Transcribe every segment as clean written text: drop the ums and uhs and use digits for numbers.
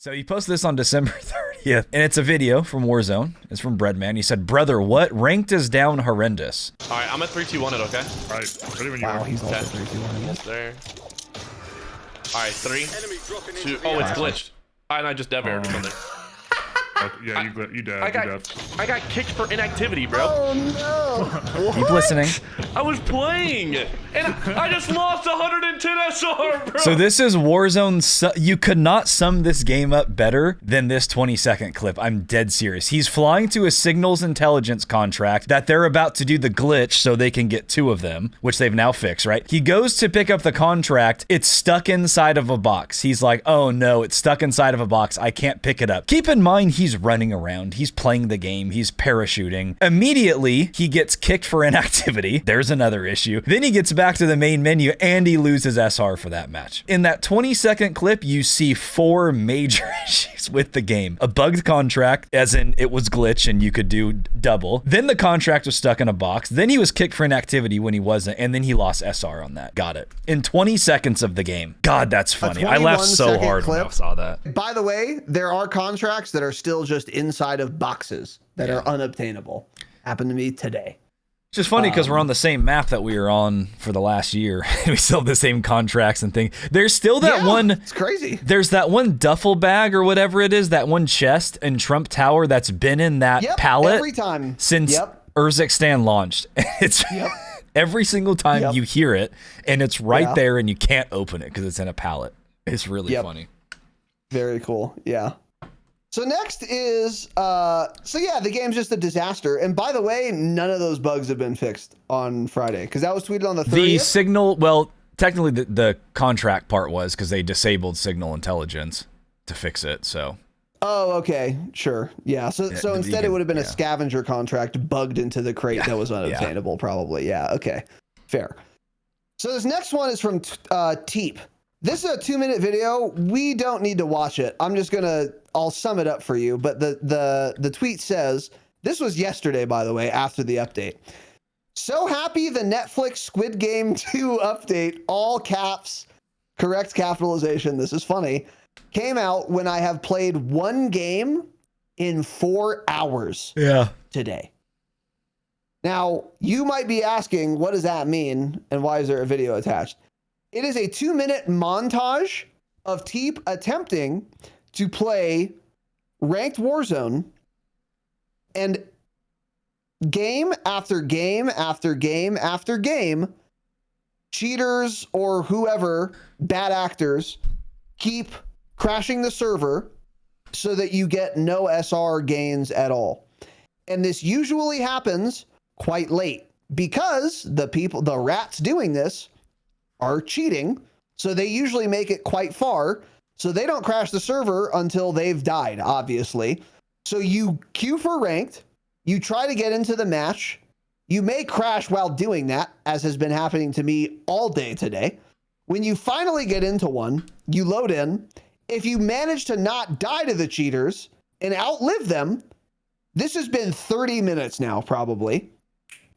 So he posted this on December 30th, and it's a video from Warzone. It's from Breadman. He said, "Brother, what? Ranked is down horrendous." All right, I'm at 3, 2, 1 it, okay? All right, ready when you Wow, are. he's also Okay. 3, 2, 1. Yes, sir. All right, 3, 2. Oh, it's glitched. All right, I just dev aired or something. Yeah, you dead. I got kicked for inactivity, bro. Oh Keep listening. I was playing, and I just lost 110 SR, bro. So this is Warzone. You could not sum this game up better than this 20-second clip. I'm dead serious. He's flying to a signals intelligence contract that they're about to do the glitch so they can get 2 of them, which they've now fixed, right? He goes to pick up the contract. It's stuck inside of a box. He's like, oh no, it's stuck inside of a box. I can't pick it up. Keep in mind, he's running around. He's playing the game. He's parachuting. Immediately, he gets kicked for inactivity. There's another issue. Then he gets back to the main menu and he loses SR for that match. In that 20-second clip, you see 4 major issues with the game. A bugged contract, as in it was glitch and you could do double. Then the contract was stuck in a box. Then he was kicked for inactivity when he wasn't. And then he lost SR on that. Got it. In 20 seconds of the game. God, that's funny. I laughed so hard when I saw that. By the way, there are contracts that are still just inside of boxes that are unobtainable. Happened to me today. It's just funny because we're on the same map that we were on for the last year. We still have the same contracts and things. There's still that one. It's crazy. There's that one duffel bag or whatever it is, that one chest in Trump Tower that's been in that pallet every time since Urzikstan launched. It's every single time you hear it, and it's right there, and you can't open it because it's in a pallet. It's really funny. Very cool. Yeah. So next is, the game's just a disaster. And by the way, none of those bugs have been fixed on Friday because that was tweeted on the 30th. The signal, well, technically the contract part was because they disabled signal intelligence to fix it, so. Oh, okay. Sure. Yeah. So instead it would have been a scavenger contract bugged into the crate that was unobtainable, probably. Yeah. Okay. Fair. So this next one is from Teep. This is a 2-minute video. We don't need to watch it. I'll sum it up for you. But the tweet says, this was yesterday, by the way, after the update. So happy the Netflix Squid Game 2 update, all caps, correct capitalization. This is funny. Came out when I have played one game in 4 hours today. Now, you might be asking, what does that mean? And why is there a video attached? It is a 2-minute montage of Teep attempting to play ranked Warzone, and game after game after game after game, cheaters or whoever, bad actors, keep crashing the server so that you get no SR gains at all. And this usually happens quite late because the rats doing this are cheating, so they usually make it quite far, so they don't crash the server until they've died, obviously. So you queue for ranked, you try to get into the match, you may crash while doing that, as has been happening to me all day today. When you finally get into one, you load in. If you manage to not die to the cheaters and outlive them, this has been 30 minutes now, probably,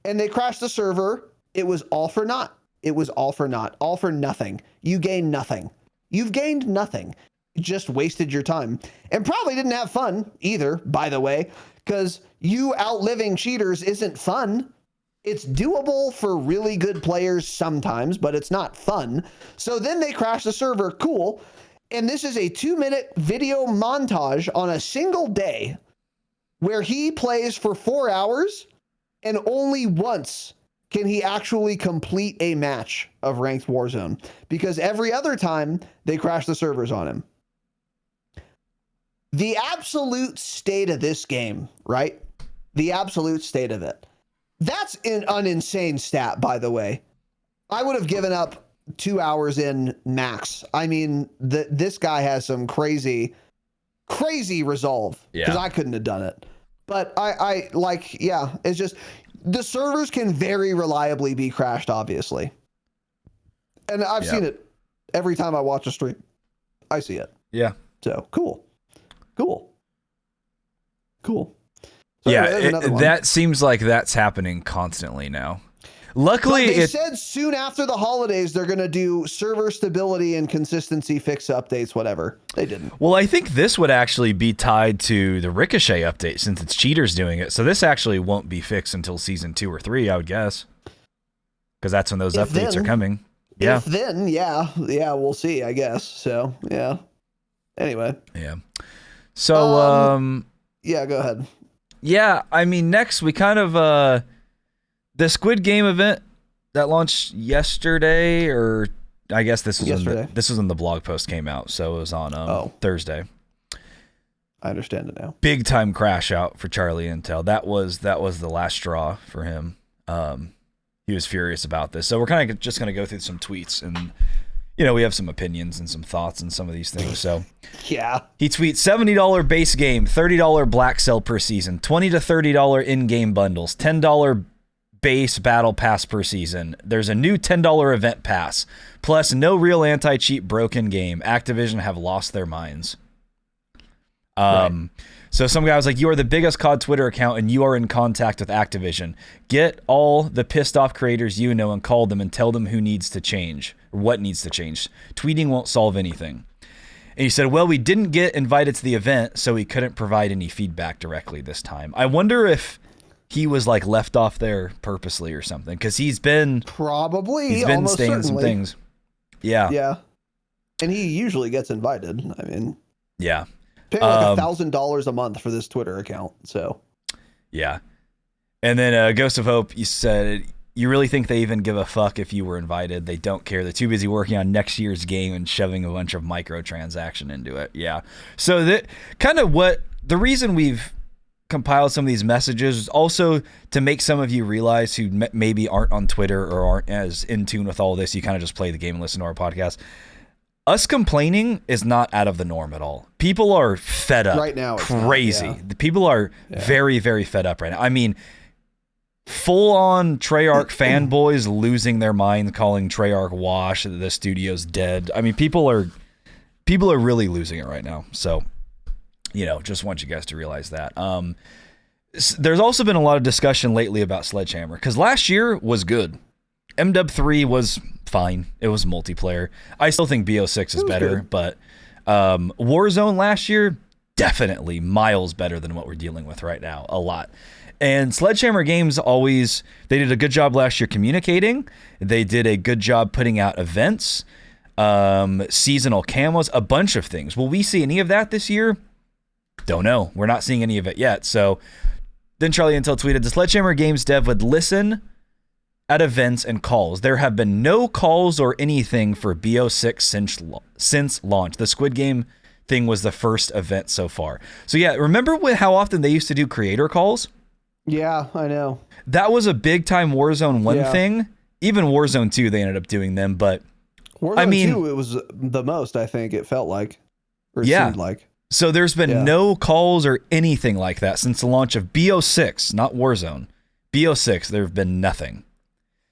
and they crash the server, it was all for naught. It was all for naught, all for nothing. You gained nothing. You've gained nothing. Just wasted your time. And probably didn't have fun either, by the way, because you outliving cheaters isn't fun. It's doable for really good players sometimes, but it's not fun. So then they crash the server, cool. And this is a 2-minute video montage on a single day where he plays for 4 hours and only once can he actually complete a match of ranked Warzone, because every other time they crash the servers on him. The absolute state of this game, right? The absolute state of it. That's an insane stat, by the way. I would have given up 2 hours in max. I mean, this guy has some crazy resolve, because I couldn't have done it. But it's just, the servers can very reliably be crashed, obviously. And I've seen it every time I watch a stream. I see it. Yeah. So, cool. So Yeah, that seems like that's happening constantly now. Luckily, they said soon after the holidays they're going to do server stability and consistency fix updates, whatever. They didn't. Well, I think this would actually be tied to the Ricochet update since it's cheaters doing it. So this actually won't be fixed until season 2 or 3, I would guess. Because that's when those updates are coming. Yeah. If then, yeah, we'll see, I guess. So, yeah. Anyway. Yeah. So, yeah, go ahead. Yeah, I mean, next we kind of, the Squid Game event that launched yesterday, or I guess this was when the blog post came out, so it was on Thursday. I understand it now. Big time crash out for Charlie Intel. That was the last straw for him. He was furious about this. So we're kind of just going to go through some tweets, and we have some opinions and some thoughts on some of these things. So yeah, he tweets $70 base game, $30 black sell per season, $20 to $30 in-game bundles, $10 base battle pass per season. There's a new $10 event pass, plus no real anti-cheat broken game. Activision have lost their minds. Right. So some guy was like, you are the biggest COD Twitter account and you are in contact with Activision. Get all the pissed off creators you know and call them and tell them who needs to change or what needs to change. Tweeting won't solve anything. And he said, well, we didn't get invited to the event, so we couldn't provide any feedback directly this time. I wonder if he was like left off there purposely or something, because he's been saying some things. Yeah. Yeah. And he usually gets invited. I mean, yeah. Paying like $1,000 a month for this Twitter account. So, yeah. And then Ghost of Hope, you said, you really think they even give a fuck if you were invited? They don't care. They're too busy working on next year's game and shoving a bunch of microtransaction into it. Yeah. So that kind of the reason we've compiled some of these messages is also to make some of you realize who maybe aren't on Twitter or aren't as in tune with all this. You kind of just play the game and listen to our podcast. Us complaining is not out of the norm at all. People are fed up right now. Crazy. The people are very, very fed up right now. I mean, full-on Treyarch fanboys losing their mind, calling Treyarch wash, the studio's dead. I mean, people are really losing it right now. So, just want you guys to realize that. There's also been a lot of discussion lately about Sledgehammer, because last year was good. MW3 was fine. It was multiplayer. I still think BO6 is better, but Warzone last year, definitely miles better than what we're dealing with right now. A lot. And Sledgehammer Games they did a good job last year communicating. They did a good job putting out events, seasonal camos, a bunch of things. Will we see any of that this year? Don't know. We're not seeing any of it yet. So then Charlie Intel tweeted, the Sledgehammer Games dev would listen at events and calls. There have been no calls or anything for BO6 since launch. The Squid Game thing was the first event so far. So yeah, remember how often they used to do creator calls? Yeah, I know. That was a big time Warzone 1 thing. Even Warzone 2, they ended up doing them, but Warzone 2, it was the most, I think it felt like. Or it seemed like. So there's been no calls or anything like that since the launch of BO6, not Warzone. BO6, there have been nothing.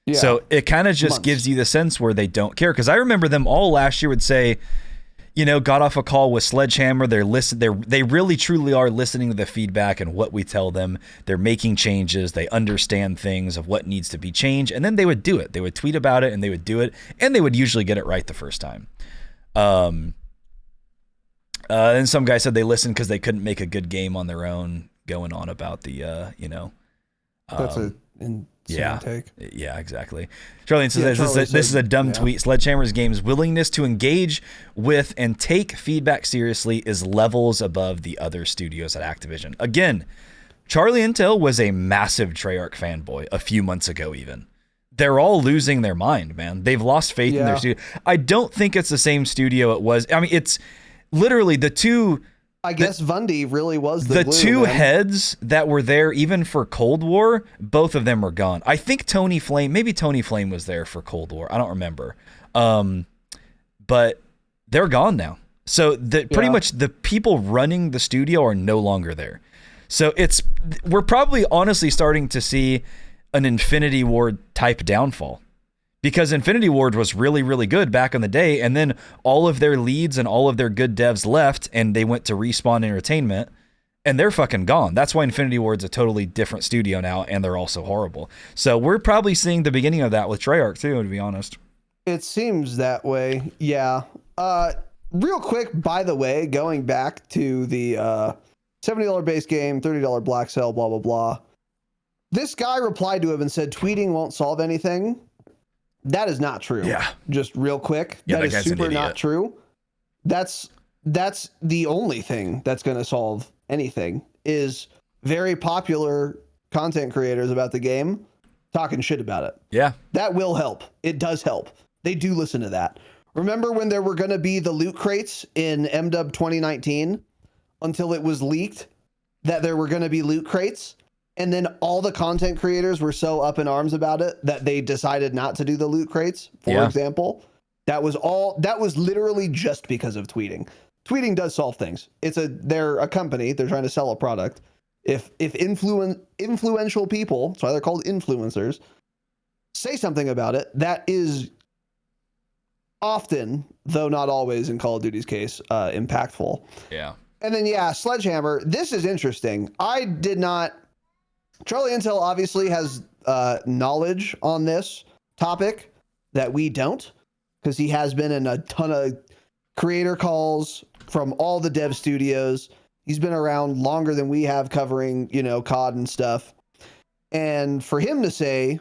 Yeah. So it kind of just gives you the sense where they don't care. Because I remember them all last year would say, got off a call with Sledgehammer. They really truly are listening to the feedback and what we tell them. They're making changes. They understand things of what needs to be changed, and then they would do it. They would tweet about it, and they would do it, and they would usually get it right the first time. And some guy said they listened because they couldn't make a good game on their own. Going on about the that's a insane take. Yeah, exactly. Charlie says this is a dumb tweet. Sledgehammer's Game's willingness to engage with and take feedback seriously is levels above the other studios at Activision. Again, Charlie Intel was a massive Treyarch fanboy a few months ago even. They're all losing their mind, man. They've lost faith in their studio. I don't think it's the same studio it was. I mean, it's literally the two... I guess Bundy really was the glue, two man. Heads that were there even for Cold War, both of them were gone. I think Tony Flame was there for Cold War. I don't remember. But they're gone now. So pretty much the people running the studio are no longer there. So we're probably honestly starting to see an Infinity Ward type downfall. Because Infinity Ward was really, really good back in the day, and then all of their leads and all of their good devs left, and they went to Respawn Entertainment, and they're fucking gone. That's why Infinity Ward's a totally different studio now, and they're also horrible. So we're probably seeing the beginning of that with Treyarch too, to be honest. It seems that way. Yeah. Real quick, by the way, going back to the $70 base game, $30 black sale, blah, blah, blah. This guy replied to him and said, tweeting won't solve anything. That is not true. Yeah. Just real quick. Yeah, that is super not true. That's the only thing that's going to solve anything is very popular content creators about the game talking shit about it. Yeah. That will help. It does help. They do listen to that. Remember when there were going to be the loot crates in MW 2019 until it was leaked that there were going to be loot crates? And then all the content creators were so up in arms about it that they decided not to do the loot crates, for example. That was literally just because of tweeting. Tweeting does solve things. They're a company, they're trying to sell a product. If influential people, that's why they're called influencers, say something about it, that is often, though not always in Call of Duty's case, impactful. Yeah. And then Sledgehammer, this is interesting. Charlie Intel obviously has knowledge on this topic that we don't, because he has been in a ton of creator calls from all the dev studios. He's been around longer than we have covering, COD and stuff. And for him to say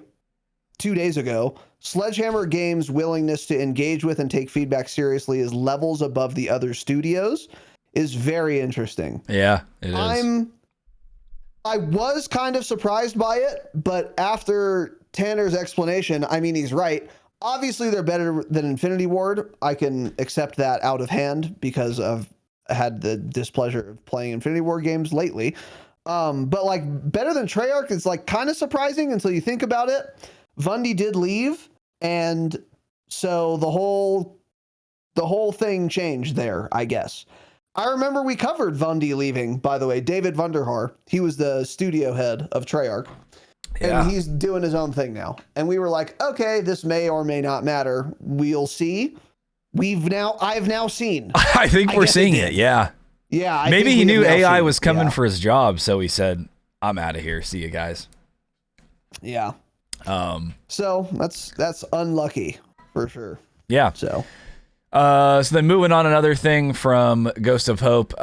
2 days ago, Sledgehammer Games' willingness to engage with and take feedback seriously is levels above the other studios is very interesting. Yeah, it is. I was kind of surprised by it, but after Tanner's explanation, I mean, he's right. Obviously, they're better than Infinity Ward. I can accept that out of hand because I've had the displeasure of playing Infinity Ward games lately. But like better than Treyarch is like kind of surprising until you think about it. Vundy did leave, and so the whole thing changed there, I guess. I remember we covered Vundy leaving, by the way. David Vunderhaar, he was the studio head of Treyarch. And he's doing his own thing now. And we were like, okay, this may or may not matter. We'll see. I've now seen. I think we're seeing it, yeah. Yeah. Maybe he knew AI was coming for his job, so he said, I'm out of here. See you guys. Yeah. So that's unlucky for sure. Yeah. So then moving on, another thing from Ghost of Hope.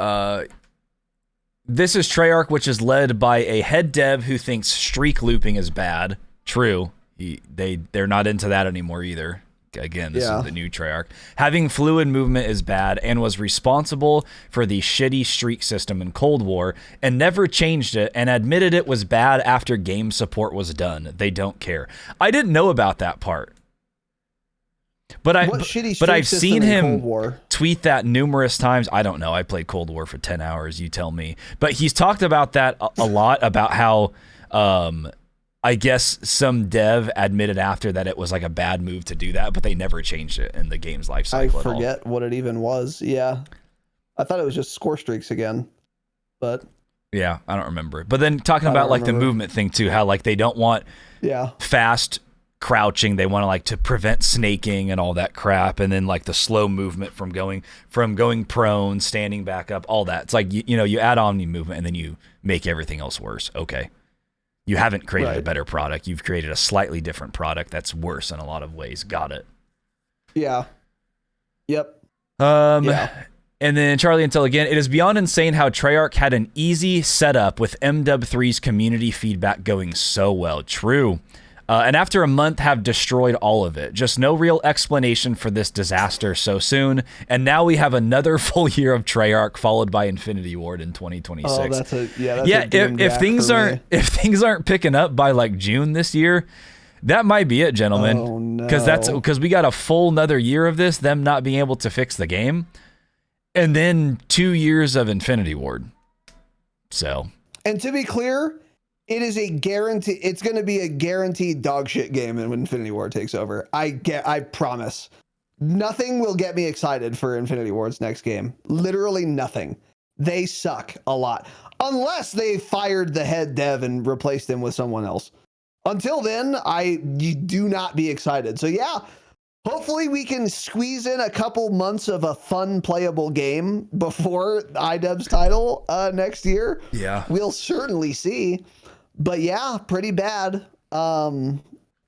This is Treyarch, which is led by a head dev who thinks streak looping is bad. True. They're not into that anymore either. Again, this is the new Treyarch. Having fluid movement is bad and was responsible for the shitty streak system in Cold War and never changed it and admitted it was bad after game support was done. They don't care. I didn't know about that part. But I've seen him tweet that numerous times. I don't know. I played Cold War for 10 hours. You tell me. But he's talked about that a lot, about how I guess some dev admitted after that it was like a bad move to do that, but they never changed it in the game's life cycle. I forget what it even was. Yeah. I thought it was just score streaks again. But yeah, I don't remember. But then talking about like the movement thing too, how like they don't want fast crouching, they want to like to prevent snaking and all that crap, and then like the slow movement from going prone, standing back up, all that. It's like you add omni movement and then you make everything else worse. Okay, you haven't created a better product, you've created a slightly different product that's worse in a lot of ways. Got it. Yeah. Yep. And then Charlie Intel again, it is beyond insane how Treyarch had an easy setup with MW3's community feedback going so well. True. And after a month have destroyed all of it. Just no real explanation for this disaster so soon. And now we have another full year of Treyarch followed by Infinity Ward in 2026. Oh, that's if things aren't picking up by like June this year, that might be it, gentlemen. Oh, no. Because we got a full another year of this, them not being able to fix the game. And then 2 years of Infinity Ward. So. And to be clear, it is a guarantee. It's going to be a guaranteed dog shit game when Infinity Ward takes over. I promise. Nothing will get me excited for Infinity Ward's next game. Literally nothing. They suck a lot. Unless they fired the head dev and replaced him with someone else. Until then, you do not be excited. So yeah, hopefully we can squeeze in a couple months of a fun playable game before IDubbbz title next year. Yeah. We'll certainly see. But yeah, pretty bad.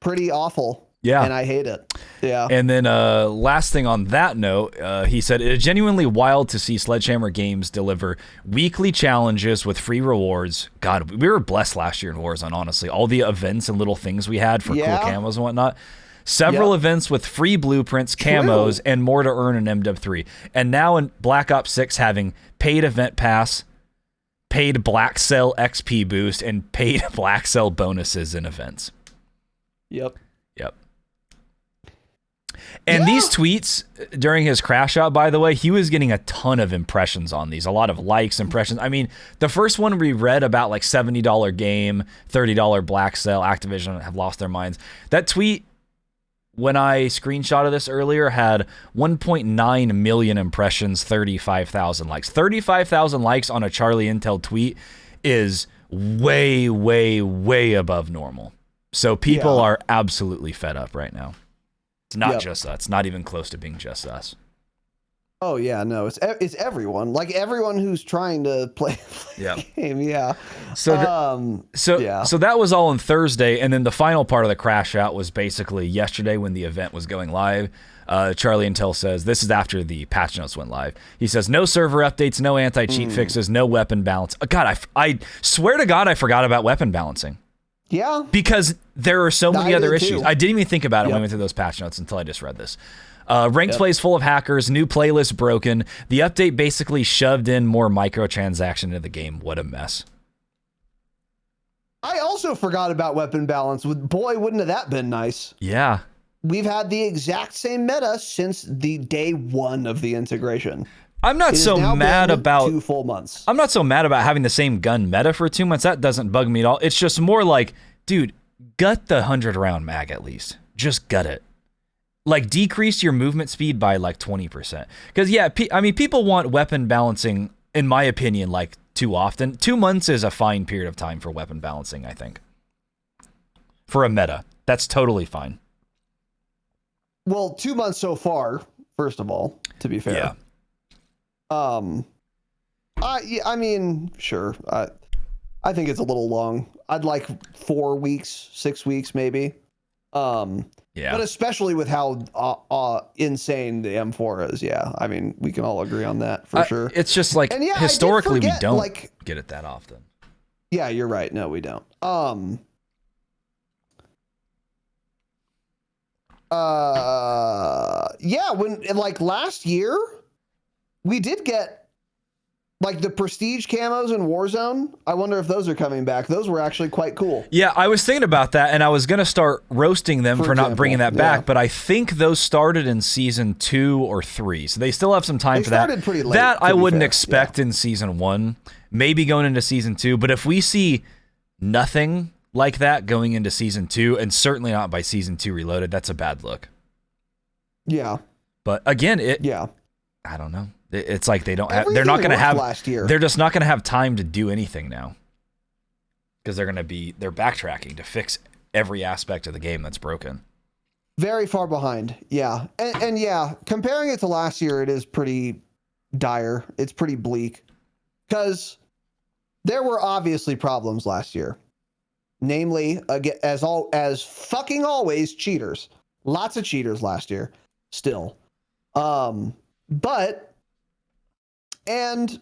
Pretty awful. Yeah. And I hate it. Yeah. And then last thing on that note, he said, it is genuinely wild to see Sledgehammer Games deliver weekly challenges with free rewards. God, we were blessed last year in Warzone, honestly. All the events and little things we had for cool camos and whatnot. Several events with free blueprints, camos, and more to earn in MW3. And now in Black Ops 6 having paid event pass, paid Black Cell XP boost, and paid Black Cell bonuses in events. Yep. And these tweets during his crash out, by the way, he was getting a ton of impressions on these, a lot of likes, impressions. I mean, the first one we read about like $70 game, $30 Black Cell, Activision have lost their minds. That tweet, when I screenshotted this earlier, had 1.9 million impressions, 35,000 likes. 35,000 likes on a Charlie Intel tweet is way, way, way above normal. So people are absolutely fed up right now. It's not just us. It's not even close to being just us. Oh yeah, no, it's everyone. Like everyone who's trying to play the game. Yeah. So that was all on Thursday, and then the final part of the crash out was basically yesterday when the event was going live. Charlie Intel says this is after the patch notes went live. He says no server updates, no anti-cheat fixes, no weapon balance. God, I swear to God, I forgot about weapon balancing. Yeah. Because there are so many other issues. I didn't even think about it when I went through those patch notes until I just read this. Ranked plays full of hackers, new playlist broken. The update basically shoved in more microtransaction into the game. What a mess. I also forgot about weapon balance. Boy, wouldn't have that been nice. Yeah. We've had the exact same meta since the day one of the integration. I'm not so mad about 2 full months. I'm not so mad about having the same gun meta for 2 months. That doesn't bug me at all. It's just more like, dude, gut the 100 round mag at least. Just gut it. Like decrease your movement speed by like 20%. Because I mean, people want weapon balancing, in my opinion, like too often. 2 months is a fine period of time for weapon balancing, I think. For a meta, that's totally fine. Well, 2 months so far, first of all, to be fair. Yeah. I mean, sure. I think it's a little long. I'd like 4 weeks, 6 weeks, maybe. But especially with how insane the M4 is. Yeah. I mean, we can all agree on that for sure. It's just like, historically, we don't get it that often. Yeah, you're right. No, we don't. When like last year, we did get like the prestige camos in Warzone. I wonder if those are coming back. Those were actually quite cool. Yeah, I was thinking about that, and I was going to start roasting them for not bringing that back, but I think those started in season 2 or 3, so they still have some time for that. Pretty late, that I wouldn't expect in season 1, maybe going into season 2, but if we see nothing like that going into season 2, and certainly not by season 2 Reloaded, that's a bad look. Yeah. But again, I don't know. It's like they don't have. They're not going to have. Last year. They're just not going to have time to do anything now, because they're backtracking to fix every aspect of the game that's broken. Very far behind. Yeah, and yeah, comparing it to last year, it is pretty dire. It's pretty bleak, because there were obviously problems last year. Namely, as fucking always, cheaters. Lots of cheaters last year. Still, and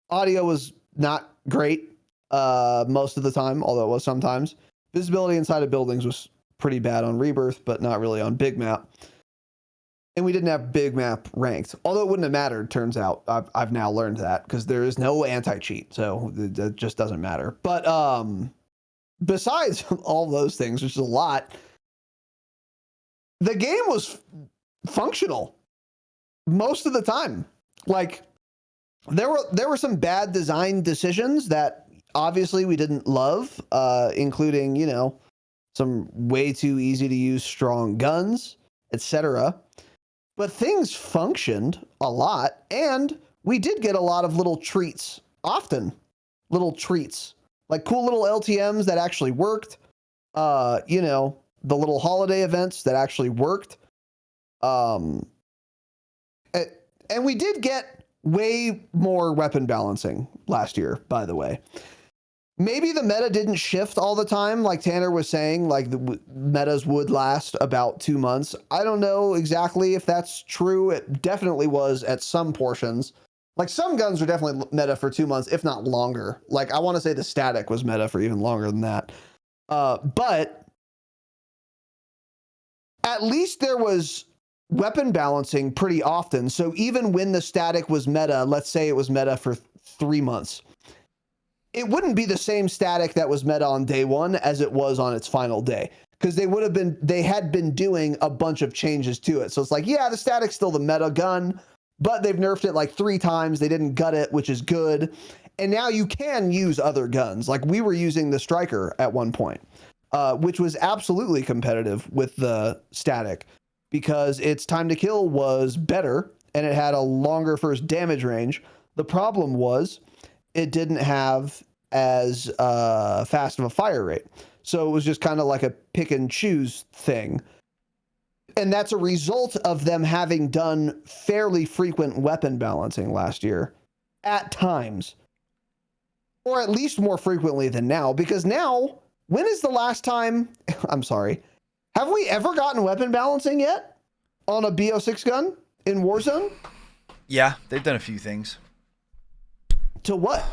audio was not great most of the time, although it was sometimes. Visibility inside of buildings was pretty bad on Rebirth, but not really on Big Map. And we didn't have Big Map ranked, although it wouldn't have mattered, turns out. I've now learned that, because there is no anti-cheat, so that just doesn't matter. But besides all those things, which is a lot, the game was functional most of the time. Like, there were some bad design decisions that obviously we didn't love, including, some way too easy to use strong guns, etc. But things functioned a lot, and we did get a lot of little treats, often little treats, like cool little LTMs that actually worked, the little holiday events that actually worked. Um, and we did get way more weapon balancing last year, by the way. Maybe the meta didn't shift all the time, like Tanner was saying, like the metas would last about 2 months. I don't know exactly if that's true. It definitely was at some portions. Like some guns are definitely meta for 2 months, if not longer. Like I want to say the static was meta for even longer than that. But at least there was weapon balancing pretty often. So even when the static was meta, let's say it was meta for 3 months, it wouldn't be the same static that was meta on day one as it was on its final day, because they had been doing a bunch of changes to it. So it's like, yeah, the static's still the meta gun, but they've nerfed it like 3 times. They didn't gut it, which is good. And now you can use other guns. Like we were using the Striker at one point, which was absolutely competitive with the static because its time to kill was better and it had a longer first damage range. The problem was it didn't have as fast of a fire rate. So it was just kind of like a pick and choose thing. And that's a result of them having done fairly frequent weapon balancing last year at times, or at least more frequently than now, because now, when is the last time, I'm sorry, have we ever gotten weapon balancing yet on a BO6 gun in Warzone? Yeah, they've done a few things. To what?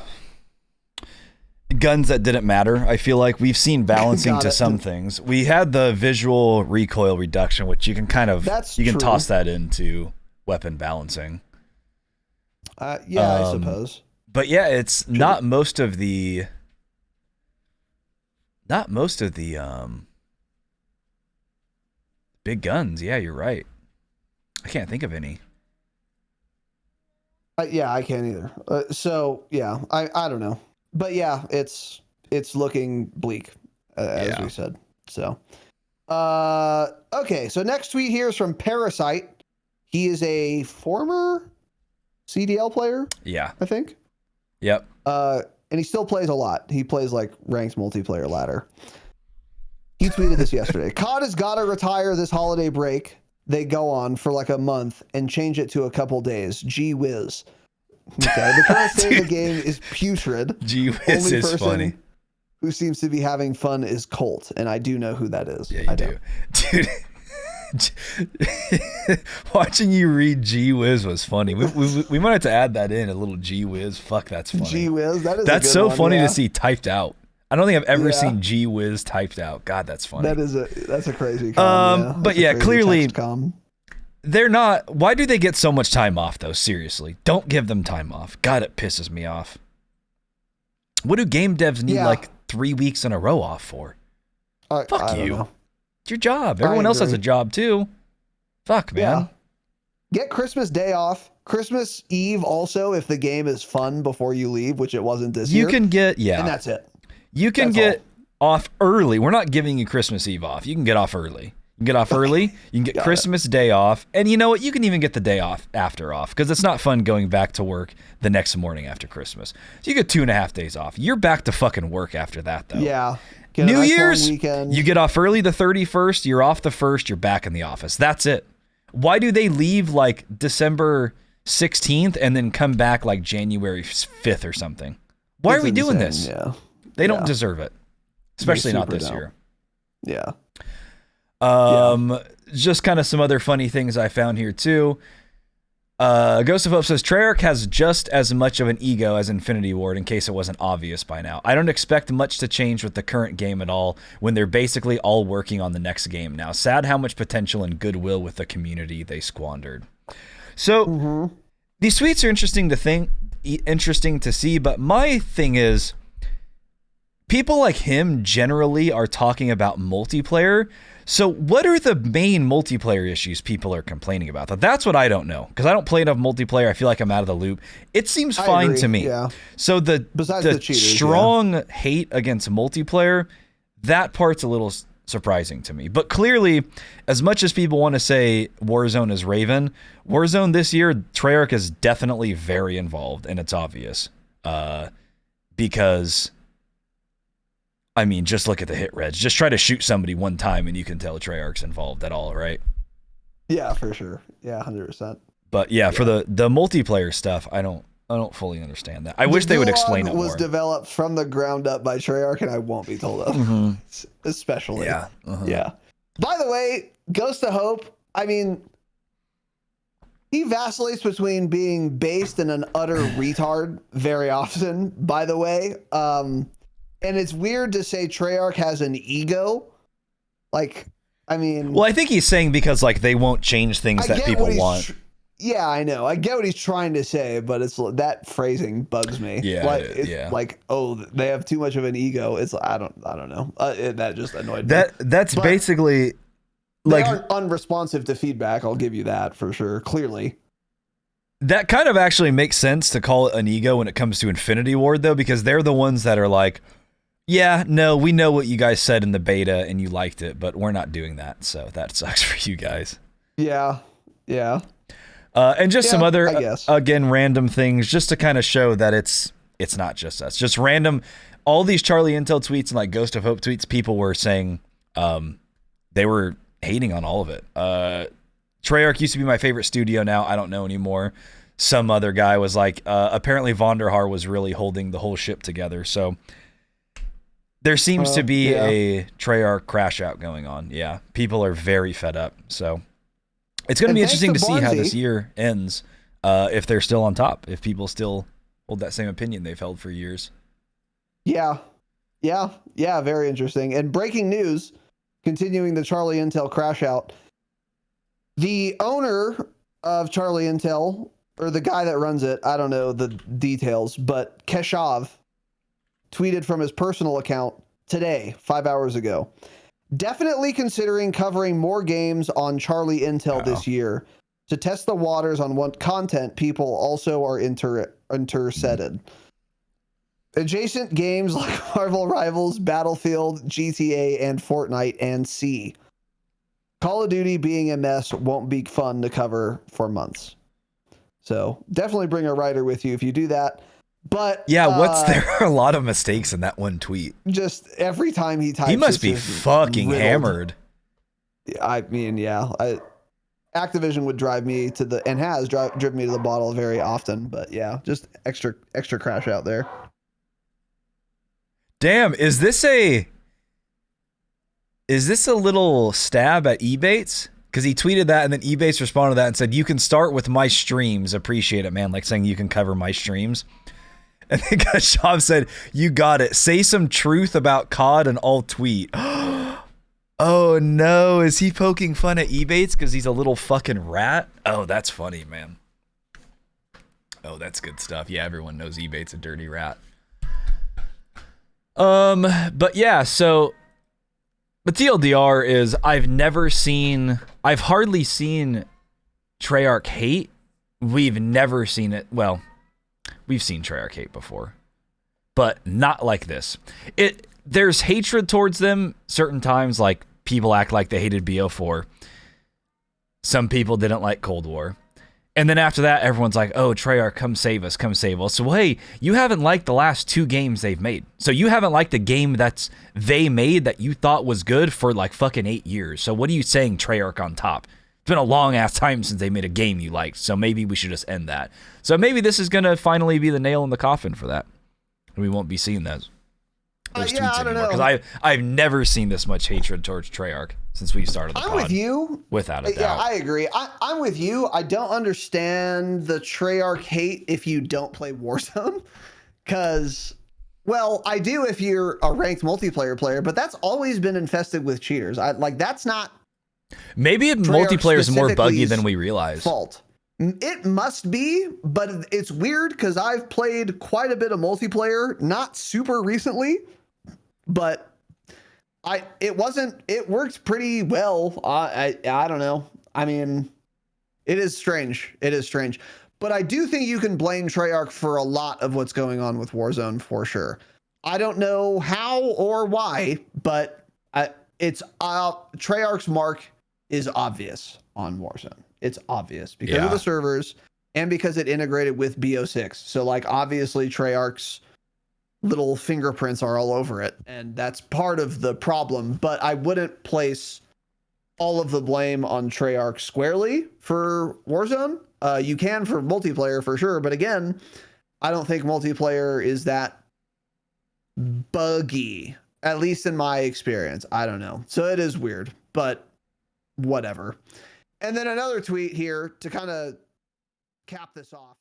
Guns that didn't matter. I feel like we've seen balancing to some things. We had the visual recoil reduction, which you can kind of can toss that into weapon balancing. Yeah, I suppose. But yeah, it's not most of the big guns. Yeah, you're right. I can't think of any. Yeah, I can't either. So yeah, I don't know, but yeah, it's looking bleak, as we said. So, okay. So next tweet here is from Parasite. He is a former CDL player. Yeah, I think. Yep. And he still plays a lot. He plays like ranked multiplayer ladder. He tweeted this yesterday. COD has got to retire this holiday break they go on for like a month and change it to a couple days. Gee whiz. Okay. The current state of the game is putrid. Gee whiz is funny. Who seems to be having fun is Colt, and I do know who that is. Yeah, you do. Dude. Watching you read Gee Whiz was funny. We might have to add that in, a little Gee Whiz. Fuck, that's funny. Gee Whiz, that's so funny to see typed out. I don't think I've ever seen Gee Whiz typed out. God, that's funny. That's a crazy com. But yeah, clearly they're not. Why do they get so much time off though? Seriously, don't give them time off. God, it pisses me off. What do game devs need like 3 weeks in a row off for? Fuck you. It's your job. Everyone else has a job too. Fuck, man. Yeah. Get Christmas Day off. Christmas Eve also, if the game is fun before you leave, which it wasn't this year. You can get, and that's it. You can get off early. We're not giving you Christmas Eve off. You can get off early. You can get off early. You can get Christmas Day off. And you know what? You can even get the day off after off, because it's not fun going back to work the next morning after Christmas. So you get 2.5 days off. You're back to fucking work after that, though. Yeah. New Year's, you get off early the 31st. You're off the 1st. You're back in the office. That's it. Why do they leave like December 16th and then come back like January 5th or something? Why are we doing this? Yeah. They don't deserve it, especially not this year. Yeah. Just kind of some other funny things I found here too. Ghost of Hope says Treyarch has just as much of an ego as Infinity Ward, in case it wasn't obvious by now. I don't expect much to change with the current game at all when they're basically all working on the next game now. Sad how much potential and goodwill with the community they squandered. So these tweets are interesting to see, but my thing is, people like him generally are talking about multiplayer. So what are the main multiplayer issues people are complaining about? That's what I don't know, because I don't play enough multiplayer. I feel like I'm out of the loop. It seems fine to me. Yeah. So the cheaters, strong hate against multiplayer, that part's a little surprising to me. But clearly, as much as people want to say Warzone is Raven, Warzone this year, Treyarch is definitely very involved, and it's obvious. Because, I mean, just look at the hit reds. Just try to shoot somebody one time and you can tell Treyarch's involved at all, right? Yeah, for sure. Yeah, 100%. But yeah, for the multiplayer stuff, I don't fully understand that. I wish they would explain it more. Was developed from the ground up by Treyarch, and I won't be told of. Especially. Yeah. Yeah. By the way, Ghost of Hope, I mean, he vacillates between being based and an utter retard very often, by the way. And it's weird to say Treyarch has an ego. Like, I mean... Well, I think he's saying because, like, they won't change things that people want. Yeah, I know. I get what he's trying to say, but it's that phrasing bugs me. Yeah, like, like, oh, they have too much of an ego. It's I don't know. That just annoyed me. That's basically like they are unresponsive to feedback. I'll give you that for sure. Clearly, that kind of actually makes sense to call it an ego when it comes to Infinity Ward, though, because they're the ones that are like, yeah, no, we know what you guys said in the beta and you liked it, but we're not doing that, so that sucks for you guys. Yeah. And just some other, again, random things just to kind of show that it's not just us. Just random, all these Charlie Intel tweets and like Ghost of Hope tweets, people were saying they were hating on all of it. Treyarch used to be my favorite studio. Now I don't know anymore. Some other guy was like, apparently Vonderhaar was really holding the whole ship together. So there seems to be a Treyarch crash out going on. Yeah, people are very fed up. So it's going to be interesting to see how this year ends, if they're still on top, if people still hold that same opinion they've held for years. Yeah, very interesting. And breaking news, continuing the Charlie Intel crash out, the owner of Charlie Intel, or the guy that runs it, I don't know the details, but Keshav tweeted from his personal account today, 5 hours ago. Definitely considering covering more games on Charlie Intel this year to test the waters on what content people also are interested. Adjacent games like Marvel Rivals, Battlefield, GTA, and Fortnite, and C. Call of Duty being a mess won't be fun to cover for months. So definitely bring a writer with you if you do that. But yeah, there are a lot of mistakes in that one tweet. Just every time he types, he must be fucking hammered. I mean, yeah, Activision would drive me to and has driven me to the bottle very often. But yeah, just extra crash out there. Damn, is this a little stab at Ebates? Because he tweeted that and then Ebates responded to that and said, "You can start with my streams. Appreciate it, man." Like saying you can cover my streams. And then Kashav said, "You got it. Say some truth about COD and I'll tweet." Oh no, is he poking fun at Ebates because he's a little fucking rat? Oh, that's funny, man. Oh, that's good stuff. Yeah, everyone knows Ebates a dirty rat. But yeah, so the TLDR is I've hardly seen Treyarch hate. We've never seen it. Well, we've seen Treyarch hate before, but not like this. There's hatred towards them certain times, like people act like they hated BO4. Some people didn't like Cold War. And then after that, everyone's like, "Oh, Treyarch, come save us, come save us." So, well, hey, you haven't liked the last 2 games they've made. So you haven't liked the game they made that you thought was good for like fucking 8 years. So what are you saying, Treyarch on top? It's been a long-ass time since they made a game you liked, so maybe we should just end that. So maybe this is going to finally be the nail in the coffin for that. And we won't be seeing those tweets anymore. Because I've never seen this much hatred towards Treyarch since we started the pod. I'm with you. Without a doubt. Yeah, I agree. I'm with you. I don't understand the Treyarch hate if you don't play Warzone. Because, well, I do if you're a ranked multiplayer player, but that's always been infested with cheaters. That's not... Maybe multiplayer is more buggy than we realize. Fault. It must be, but it's weird because I've played quite a bit of multiplayer, not super recently, but it worked pretty well. I don't know. I mean, it is strange. But I do think you can blame Treyarch for a lot of what's going on with Warzone for sure. I don't know how or why, but Treyarch's mark is obvious on Warzone. It's obvious because of the servers and because it integrated with BO6. So like obviously Treyarch's little fingerprints are all over it, and that's part of the problem. But I wouldn't place all of the blame on Treyarch squarely for Warzone. You can for multiplayer for sure, but again, I don't think multiplayer is that buggy, at least in my experience. I don't know. So it is weird, but whatever. And then another tweet here to kind of cap this off.